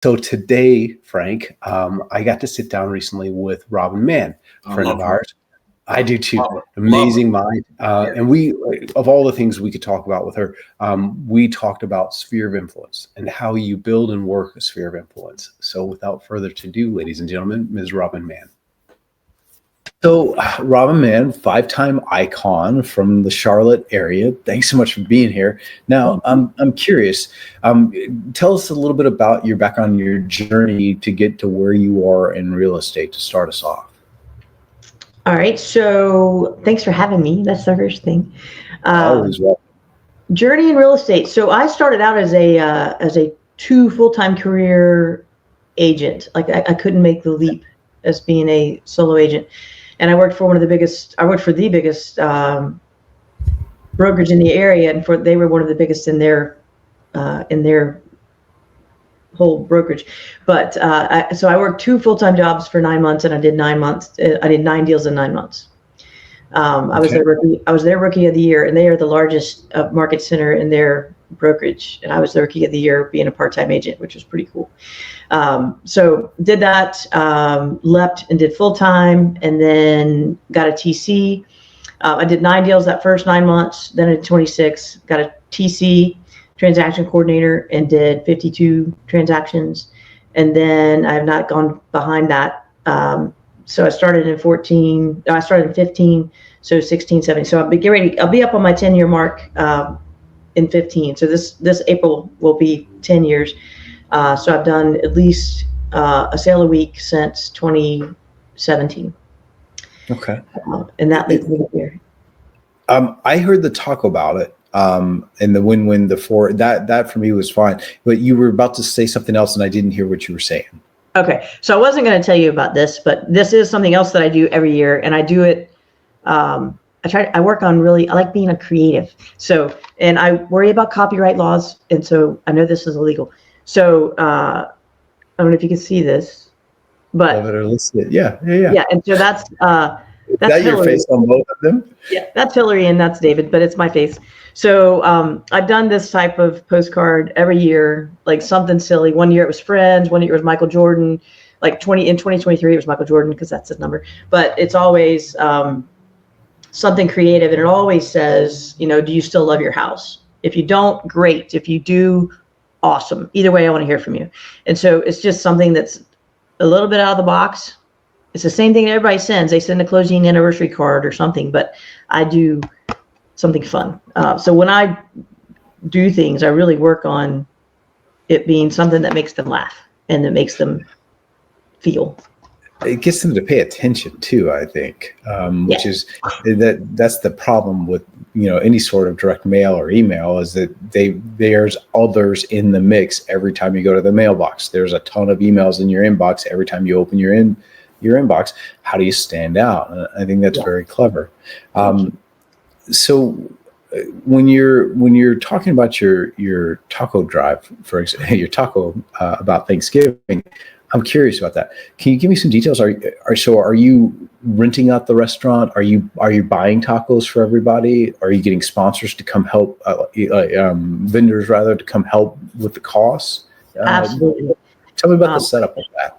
So today, Frank, I got to sit down recently with Robin Mann, a friend of ours. I do too. Amazing mind. And we, of all the things we could talk about with her, we talked about sphere of influence and how you build and work a sphere of influence. So without further ado, ladies and gentlemen, Ms. Robin Mann. So Robin Mann, 5-time icon from the Charlotte area. Thanks so much for being here. Now, I'm curious. Tell us a little bit about your background, your journey to get to where you are in real estate to start us off. All right. So thanks for having me. That's the first thing. Always welcome. Journey in real estate. So I started out as a 2 full-time career agent. Like I couldn't make the leap as being a solo agent. And I worked for the biggest brokerage in the area, and they were one of the biggest in their whole brokerage. But so I worked 2 full-time jobs for 9 months, and I did 9 months. I did 9 deals in 9 months. I was their rookie of the year, and they are the largest market center in their brokerage. And I was the rookie of the year being a part-time agent, which was pretty cool. So did that, left and did full-time, and then got a TC. I did 9 deals that first 9 months, then I did 26, got a TC, transaction coordinator, and did 52 transactions. And then I have not gone behind that. So I started in 15, so 16, 17. So I'll be up on my 10-year mark in 15. So this April will be 10 years. So I've done at least a sale a week since 2017. Okay. And that leads me here. I heard the talk about it. And the win-win, that for me was fine. But you were about to say something else, and I didn't hear what you were saying. Okay, so I wasn't going to tell you about this, but this is something else that I do every year, and I do it. I like being a creative. So, and I worry about copyright laws, and so I know this is illegal. So I don't know if you can see this, but yeah. And so that's is that your face on both of them? Yeah, that's Hillary and that's David, but it's my face. So I've done this type of postcard every year, like something silly. One year it was Friends, one year it was Michael Jordan. In 2023 it was Michael Jordan because that's his number. But it's always something creative, and it always says, do you still love your house? If you don't, great. If you do, awesome. Either way, I want to hear from you. And so it's just something that's a little bit out of the box. It's the same thing that everybody sends. They send a closing anniversary card or something, but I do something fun. So when I do things, I really work on it being something that makes them laugh and that makes them feel. It gets them to pay attention too, I think, which is that's the problem with any sort of direct mail or email, is that there's others in the mix every time you go to the mailbox. There's a ton of emails in your inbox every time you open your inbox. How do you stand out? I think that's very clever. So when you're talking about your taco drive, for example, your taco about Thanksgiving, I'm curious about that. Can you give me some details? Are you renting out the restaurant? Are you buying tacos for everybody? Are you getting sponsors to come help, vendors rather, to come help with the costs? Absolutely. Tell me about the setup of that.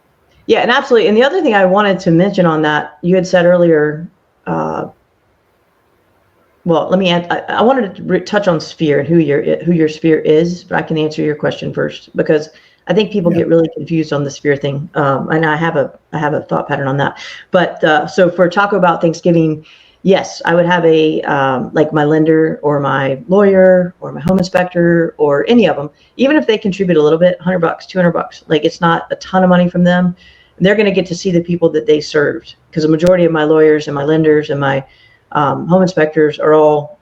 Yeah, and absolutely. And the other thing I wanted to mention on that, you had said earlier, well, let me add, I wanted to touch on sphere and who your sphere is, but I can answer your question first, because I think people get really confused on the sphere thing. And I have a thought pattern on that. But so for Taco About Thanksgiving, yes, I would have like my lender or my lawyer or my home inspector or any of them, even if they contribute a little bit, $100, $200, like it's not a ton of money from them. They're going to get to see the people that they served, because the majority of my lawyers and my lenders and my home inspectors are all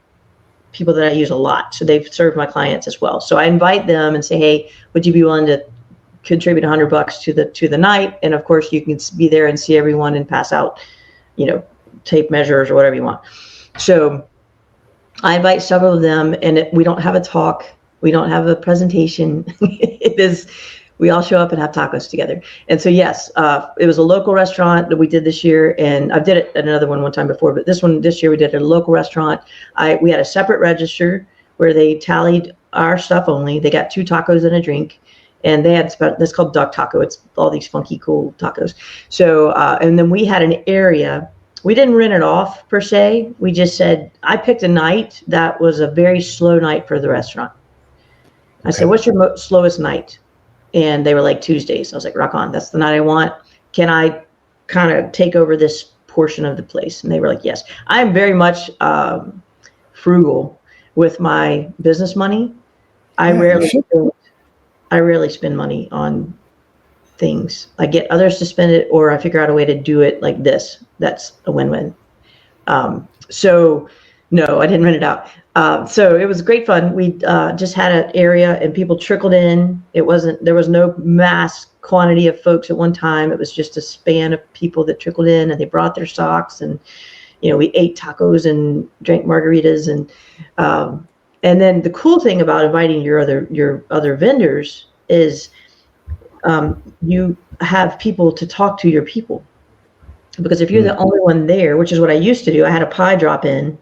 people that I use a lot. So they've served my clients as well. So I invite them and say, hey, would you be willing to contribute $100 to the night? And of course you can be there and see everyone and pass out, tape measures or whatever you want. So I invite several of them, and we don't have a talk. We don't have a presentation. We all show up and have tacos together. And so, yes, it was a local restaurant that we did this year, and I did it at another one time before, but this year we did it at a local restaurant. We had a separate register where they tallied our stuff only. They got 2 tacos and a drink, and they had this called duck taco. It's all these funky, cool tacos. So, and then we had an area. We didn't rent it off per se. We just said, I picked a night that was a very slow night for the restaurant. I said, what's your slowest night? And they were like, Tuesdays. I was like, rock on. That's the night I want. Can I kind of take over this portion of the place? And they were like, yes. I am very much frugal with my business money. I rarely spend money on things. I get others to spend it, or I figure out a way to do it like this. That's a win-win. So no, I didn't rent it out. So it was great fun. We just had an area and people trickled in. There was no mass quantity of folks at one time. It was just a span of people that trickled in, and they brought their socks, and we ate tacos and drank margaritas, and then the cool thing about inviting your other vendors is you have people to talk to your people. Because if you're the only one there, which is what I used to do, I had a pie drop in,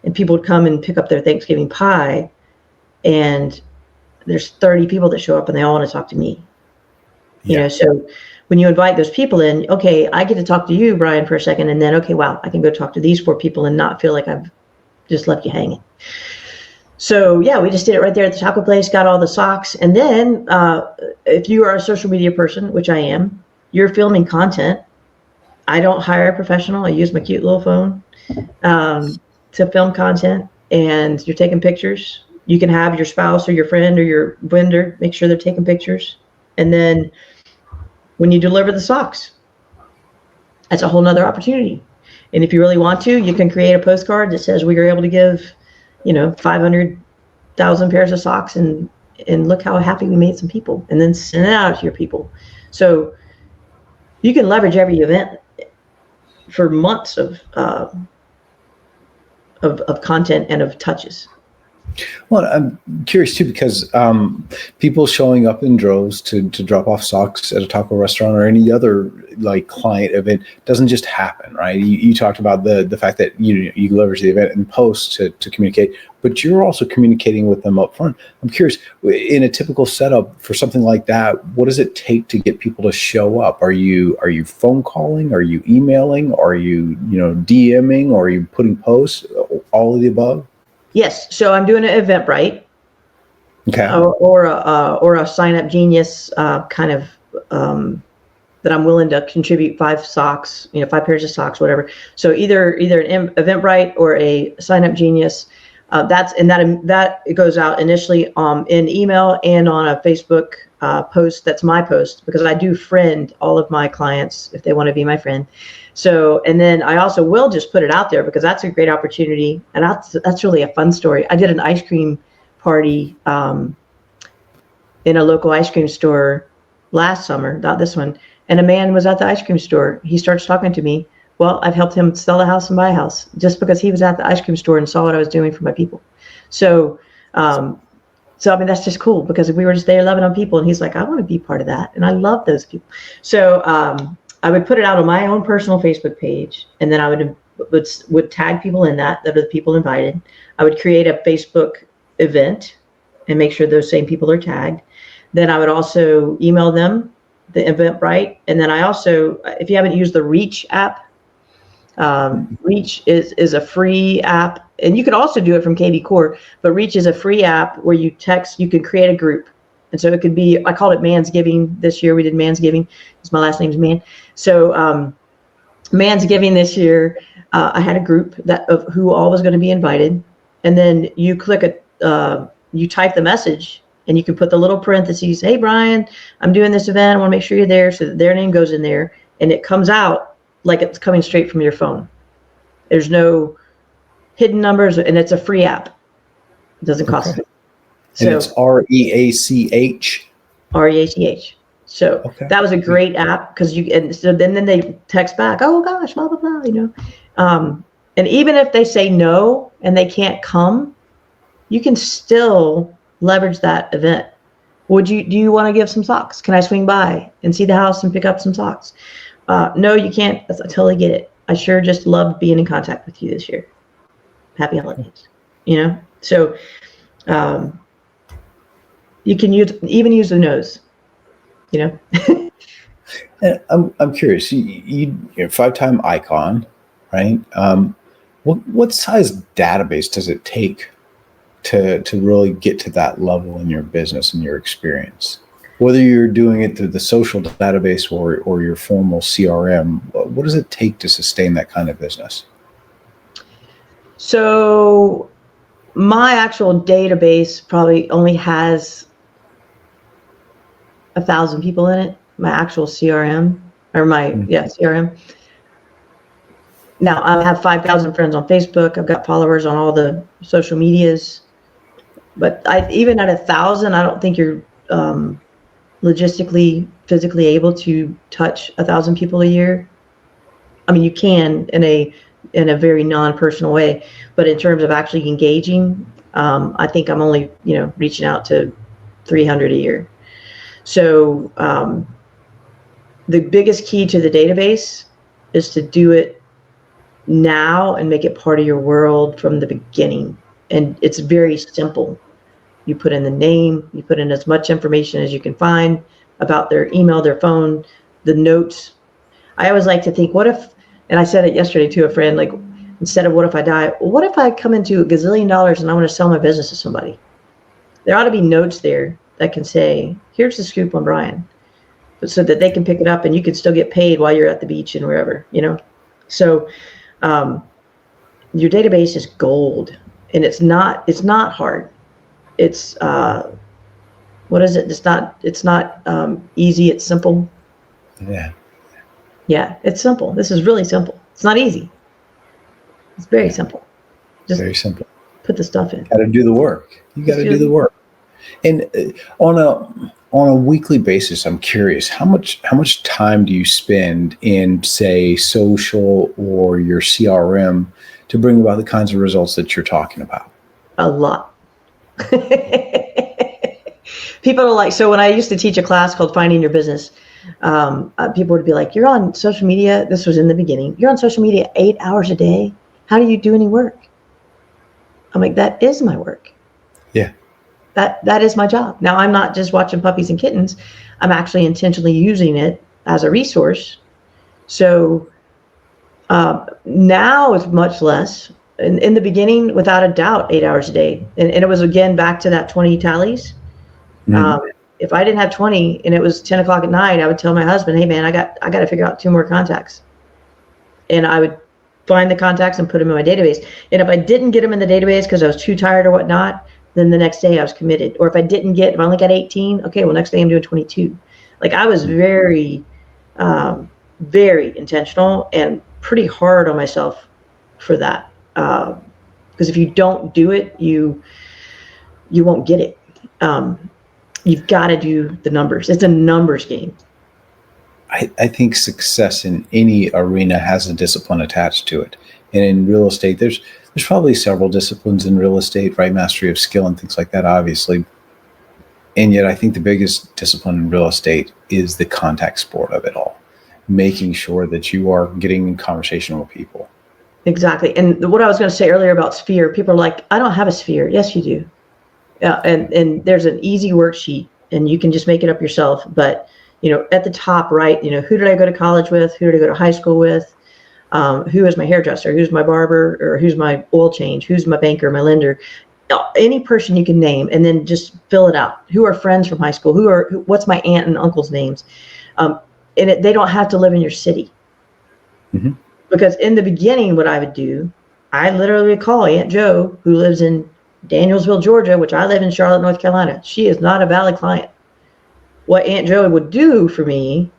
and people would come and pick up their Thanksgiving pie, and there's 30 people that show up and they all want to talk to me. So when you invite those people in, okay, I get to talk to you, Brian, for a second, and then, okay, wow, I can go talk to these 4 people and not feel like I've just left you hanging. So yeah, we just did it right there at the taco place, got all the socks. And then if you are a social media person, which I am, you're filming content. I don't hire a professional. I use my cute little phone to film content, and you're taking pictures. You can have your spouse or your friend or your vendor make sure they're taking pictures. And then when you deliver the socks, that's a whole nother opportunity. And if you really want to, you can create a postcard that says we were able to give 500,000 pairs of socks, and look how happy we made some people, and then send it out to your people. So you can leverage every event for months of content and of touches. Well, I'm curious too, because people showing up in droves to drop off socks at a taco restaurant or any other like client event doesn't just happen, right? You talked about the fact that you leverage the event and post to communicate, but you're also communicating with them up front. I'm curious, in a typical setup for something like that, what does it take to get people to show up? Are you phone calling? Are you emailing? Are you DMing? Or are you putting posts? All of the above? Yes, so I'm doing an Eventbrite, okay, or a Sign Up Genius kind of that I'm willing to contribute 5 socks, 5 pairs of socks, whatever. So either an Eventbrite or a Sign Up Genius. That it goes out initially in email and on a Facebook post. That's my post, because I do friend all of my clients if they want to be my friend. So, and then I also will just put it out there, because that's a great opportunity, and that's really a fun story. I did an ice cream party in a local ice cream store last summer, not this one, and a man was at the ice cream store. He starts talking to me. Well, I've helped him sell a house and buy a house just because he was at the ice cream store and saw what I was doing for my people. So, I mean, that's just cool, because we were just there loving on people, and he's like, I want to be part of that, and I love those people. So, I would put it out on my own personal Facebook page, and then I would tag people in that are the people invited. I would create a Facebook event and make sure those same people are tagged. Then I would also email them the Eventbrite, and then I also, if you haven't used the Reach app, Reach is a free app, and you can also do it from KV Core, but Reach is a free app where you can create a group. And so it could be, I called it Mansgiving this year. We did Mansgiving, because my last name's Mann. So Mansgiving this year, I had a group of who all was going to be invited. And then you you type the message, and you can put the little parentheses, hey, Brian, I'm doing this event. I want to make sure you're there, so that their name goes in there, and it comes out like it's coming straight from your phone. There's no hidden numbers, and it's a free app. It doesn't cost anything. And it's REACH. REACH. So that was a great app, because then they text back, oh gosh, blah blah blah, and even if they say no and they can't come, you can still leverage that event. Do you want to give some socks? Can I swing by and see the house and pick up some socks? No, you can't. I totally get it. I sure just loved being in contact with you this year. Happy holidays. So you can even use the no's. I'm curious. You're a 5-time icon, right? What size database does it take to really get to that level in your business and your experience? Whether you're doing it through the social database or your formal CRM, what does it take to sustain that kind of business? So my actual database probably only has 1,000 people in it. My actual CRM CRM. Now I have 5,000 friends on Facebook. I've got followers on all the social medias, but even at 1,000, I don't think you're logistically, physically able to touch 1,000 people a year. I mean, you can in a very non-personal way, but in terms of actually engaging, I think I'm only reaching out to 300 a year. So the biggest key to the database is to do it now and make it part of your world from the beginning. And it's very simple. You put in the name, you put in as much information as you can find about their email, their phone, the notes. I always like to think, what if, and I said it yesterday to a friend, like, instead of what if I die, what if I come into $1 gazillion and I want to sell my business to somebody? There ought to be notes there that can say, here's the scoop on Brian, but so that they can pick it up and you can still get paid while you're at the beach and wherever, So your database is gold, and it's not hard. It's what is it? It's not easy. It's simple. Yeah, it's simple. This is really simple. It's not easy. It's very simple. Just very simple. Put the stuff in. Got to do the work. You got to do the work. And on a weekly basis, I'm curious, how much time do you spend in, say, social or your CRM to bring about the kinds of results that you're talking about? A lot. People are like, so when I used to teach a class called Finding Your Business, people would be like, you're on social media. This was in the beginning. You're on social media 8 hours a day. How do you do any work? I'm like, that is my work. Yeah. That is my job. Now, I'm not just watching puppies and kittens. I'm actually intentionally using it as a resource. So now it's much less. In the beginning, without a doubt, 8 hours a day. And it was, again, back to that 20 tallies. Mm-hmm. If I didn't have 20 and it was 10 o'clock at night, I would tell my husband, hey, man, I got to figure out 2 more contacts. And I would find the contacts and put them in my database. And if I didn't get them in the database because I was too tired or whatnot, then the next day I was committed. Or if I only got 18, okay, well, next day I'm doing 22. Like, I was very, very intentional and pretty hard on myself for that. Because if you don't do it, you won't get it. You've got to do the numbers. It's a numbers game. I think success in any arena has a discipline attached to it. And in real estate, there's probably several disciplines in real estate, right? Mastery of skill and things like that, obviously. And yet I think the biggest discipline in real estate is the contact sport of it all, making sure that you are getting in conversation with people. Exactly. And what I was going to say earlier about sphere, people are like, I don't have a sphere. Yes, you do. And there's an easy worksheet and you can just make it up yourself. But, at the top, right, who did I go to college with? Who did I go to high school with? Who is my hairdresser? Who's my barber? Or who's my oil change? Who's my banker, my lender? Any person you can name, and then just fill it out. Who are friends from high school? What's my aunt and uncle's names? They don't have to live in your city. Mm-hmm. Because in the beginning, what I would do, I literally would call Aunt Jo, who lives in Danielsville, Georgia, which I live in Charlotte, North Carolina. She is not a valid client. What Aunt Jo would do for me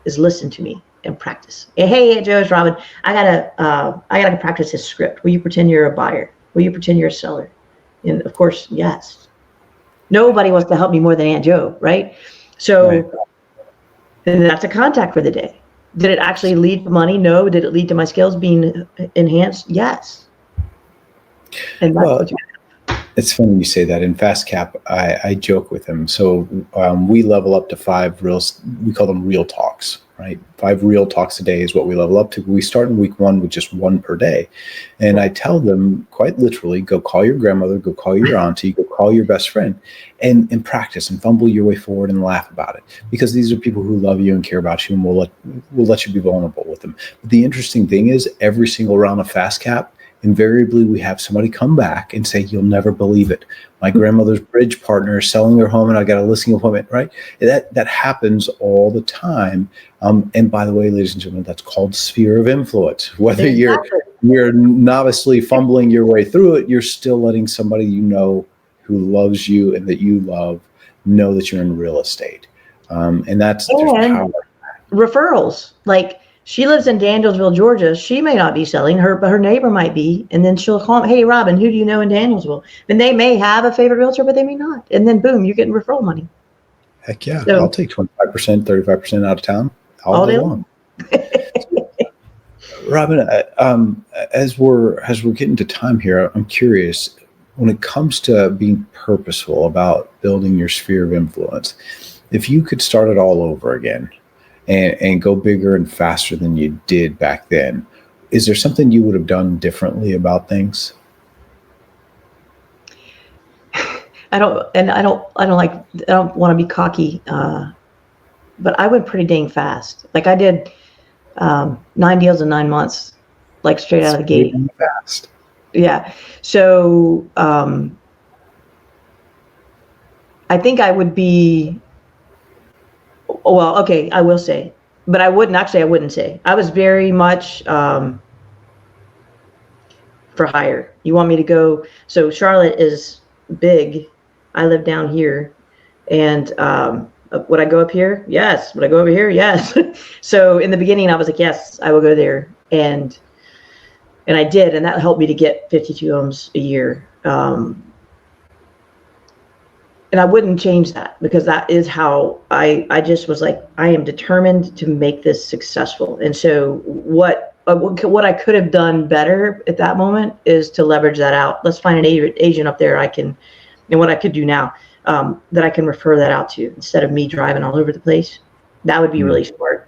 is listen to me and practice. Hey, Aunt Jo, it's Robin. I gotta practice this script. Will you pretend you're a buyer? Will you pretend you're a seller? And of course, yes. Nobody wants to help me more than Aunt Jo, right? So, right. And that's a contact for the day. Did it actually lead to money? No. Did it lead to my skills being enhanced? Yes. And that's what you It's funny you say that. In FastCap, I joke with them. So we level up to 5 we call them real talks, right? 5 real talks a day is what we level up to. We start in week 1 with just 1 per day. And I tell them quite literally, go call your grandmother, go call your auntie, go call your best friend, and practice and fumble your way forward and laugh about it. Because these are people who love you and care about you, and will let you be vulnerable with them. But the interesting thing is, every single round of FastCap, invariably we have somebody come back and say, you'll never believe it, my grandmother's bridge partner is selling their home and I got a listing appointment, right? That happens all the time. And by the way, ladies and gentlemen, that's called sphere of influence. Whether you're novicely fumbling your way through it, you're still letting somebody you know who loves you and that you love know that you're in real estate. And that's power. Referrals. Like, she lives in Danielsville, Georgia. She may not be selling but her neighbor might be. And then she'll call, hey, Robin, who do you know in Danielsville? And they may have a favorite realtor, but they may not. And then boom, you're getting referral money. Heck yeah. So, I'll take 25%, 35% out of town all day long. Robin, as we're getting to time here, I'm curious, when it comes to being purposeful about building your sphere of influence, if you could start it all over again, and go bigger and faster than you did back then, is there something you would have done differently about things? I don't want to be cocky, but I went pretty dang fast. Like, I did 9 deals in 9 months, like straight out of the gate. Fast. Yeah. So I think I would be. Well, okay, I will say, but I wouldn't say. I was very much for hire. You want me to go? So Charlotte is big. I live down here, and would I go up here? Yes. Would I go over here? Yes. So in the beginning, I was like, yes, I will go there, and I did, and that helped me to get 52 homes a year. And I wouldn't change that, because that is how I just was like, I am determined to make this successful. And so what I could have done better at that moment is to leverage that out. Let's find an agent up there and what I could do now, that I can refer that out to, instead of me driving all over the place. That would be really smart.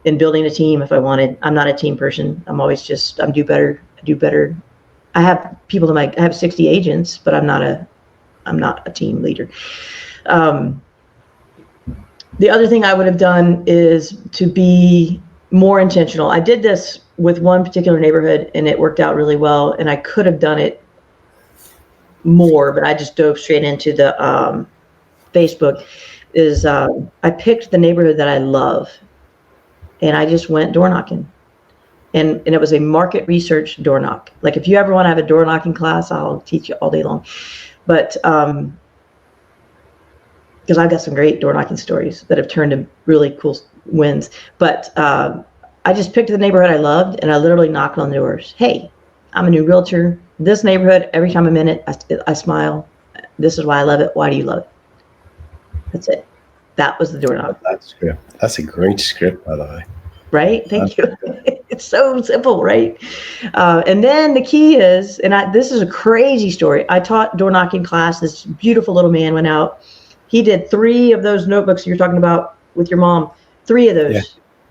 In building a team, if I wanted. I'm not a team person. I'm always just, I do better. I have people I have 60 agents, but I'm not a team leader. The other thing I would have done is to be more intentional. I did this with one particular neighborhood and it worked out really well, and I could have done it more, but I just dove straight into the Facebook. I picked the neighborhood that I love, and I just went door knocking. And it was a market research door knock. Like, if you ever want to have a door knocking class, I'll teach you all day long. But because I've got some great door knocking stories that have turned into really cool wins. But I just picked the neighborhood I loved, and I literally knocked on the doors. Hey, I'm a new realtor. This neighborhood, every time I'm in it, I smile. This is why I love it. Why do you love it? That's it. That was the door knock. That's a great script, by the way. Right? Thank you. It's so simple, right? And then the key is, this is a crazy story. I taught door knocking class. This beautiful little man went out. He did 3 of those notebooks you're talking about with your mom. 3 of those. Yeah.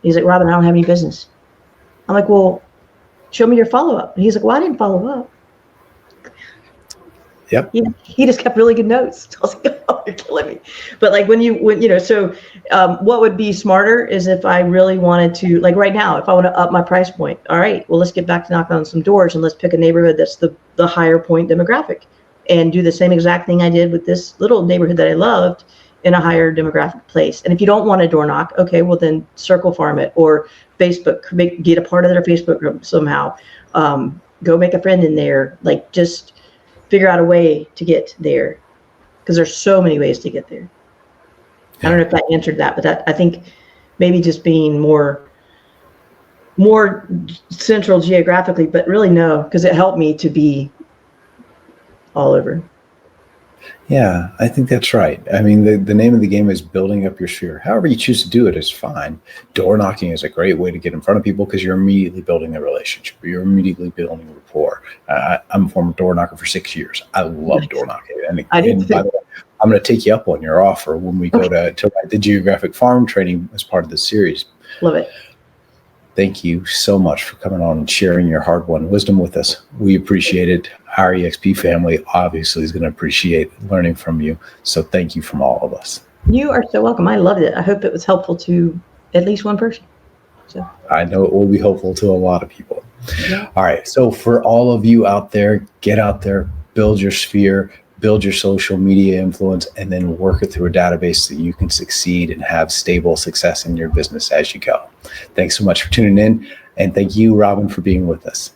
He's like, Robin, I don't have any business. I'm like, well, show me your follow-up. And he's like, well, I didn't follow up. Yep. He just kept really good notes. I was like, oh, you're killing me. But like so what would be smarter is if I really wanted to, like right now, if I want to up my price point, all right, well, let's get back to knocking on some doors and let's pick a neighborhood that's the higher point demographic, and do the same exact thing I did with this little neighborhood that I loved in a higher demographic place. And if you don't want a door knock, okay, well then circle farm it, or Facebook, get a part of their Facebook group somehow. Go make a friend in there. Like, just figure out a way to get there, because there's so many ways to get there. Yeah. I don't know if that answered that, but I think maybe just being more central geographically, but really no, because it helped me to be all over. Yeah, I think that's right. I mean, the name of the game is building up your sphere. However you choose to do it is fine. Door knocking is a great way to get in front of people because you're immediately building a relationship. You're immediately building a rapport. I'm a former door knocker for 6 years. I love door knocking. And by the way, I'm going to take you up on your offer when we go to the geographic farm training as part of the series. Love it. Thank you so much for coming on and sharing your hard-won wisdom with us. We appreciate it. Our EXP family obviously is going to appreciate learning from you. So thank you from all of us. You are so welcome. I loved it. I hope it was helpful to at least one person. So I know it will be helpful to a lot of people. Yeah. All right. So for all of you out there, get out there, build your sphere, build your social media influence, and then work it through a database so you can succeed and have stable success in your business as you go. Thanks so much for tuning in. And thank you, Robin, for being with us.